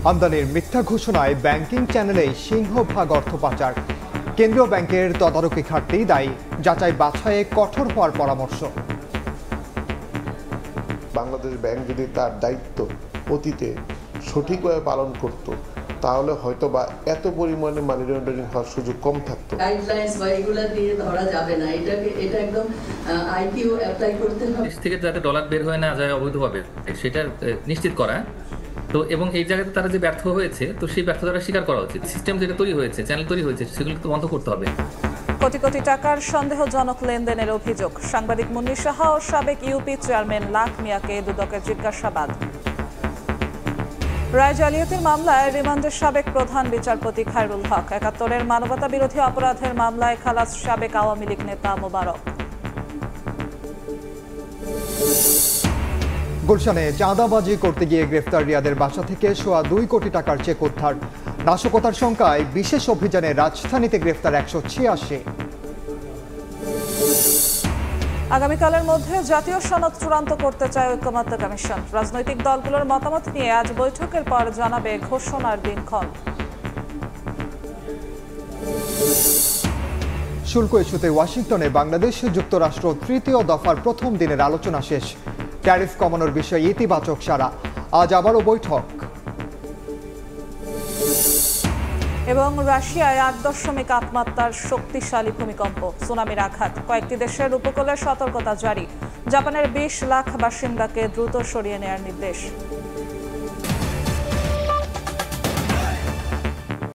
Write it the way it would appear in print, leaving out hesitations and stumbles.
আমদানির মিথ্যা ঘোষণায় ব্যাংকিং চ্যানেলে সিংহভাগ অর্থ পাচার। কেন্দ্রীয় ব্যাংকের তদারকি ঘাটতি দায়ী, যাচাই বাছাইয়ে কঠোর হওয়ার পরামর্শ। বাংলাদেশ ব্যাংক যদি তার দায়িত্ব অতীতে সঠিকভাবে পালন করত, তাহলে হয়তো বা এত পরিমাণে মানি লন্ডারিং হওয়ার সুযোগ কম থাকতো। গাইডলাইন্স বা এগুলা দিয়ে ধরা যাবে না, এটা একদম আইকিউ অ্যাপ্লাই করতে হবে। দেশ থেকে যাতে ডলার বের হয়ে না যায় অবৈধভাবে, সেটা নিশ্চিত করা। তো এবং এই জায়গাতে তারা যে ব্যর্থ হয়েছে, তো সেই ব্যর্থতাটা স্বীকার করা উচিত। সিস্টেম যেটা তৈরি হয়েছে, চ্যানেল তৈরি হয়েছে, সেগুলো তো বন্ধ করতে হবে। কোটি কোটি টাকার সন্দেহজনক লেনদেনের অভিযোগ, সাংবাদিক মুন্নী সাহা ও সাবেক ইউপি চেয়ারম্যান লাখ মিয়াকে দুদকের জিজ্ঞাসাবাদ। রায় জালিয়াতির মামলায় রিমান্ডের সাবেক প্রধান বিচারপতি খায়রুল হক। ৭১-এর মানবতা বিরোধী অপরাধের মামলায় খালাস সাবেক আওয়ামী লীগ নেতা মোবারক। গুলশানে চাঁদাবাজি করতে গিয়ে গ্রেফতার রিয়াদের বাসা থেকে সোয়া ২ কোটি টাকার চেক উদ্ধার। নাশকতার শঙ্কায় বিশেষ অভিযানে রাজধানীতে গ্রেফতার ১৮৬। আগামীকালের মধ্যে জাতীয় সনদ চূড়ান্ত করতে চায় ঐকমত্য কমিশন। রাজনৈতিক দলগুলোর মতামত নিয়ে আজ বৈঠকের পর জানাবে ঘোষণার দিনক্ষণ। শুল্ক ইস্যুতে ওয়াশিংটনে বাংলাদেশ যুক্তরাষ্ট্র তৃতীয় দফার প্রথম দিনের আলোচনা শেষ। ট্যারিফ কমানোর বিষয়ে ইতিবাচক সাড়া। আজ আবারও বৈঠক। এবং রাশিয়ায় ৮.৮ মাত্রার শক্তিশালী ভূমিকম্প, সুনামির আঘাত, কয়েকটি দেশের উপকূলে সতর্কতা জারি। জাপানের ২০ লাখ বাসিন্দাকে দ্রুত সরিয়ে নেওয়ার নির্দেশ।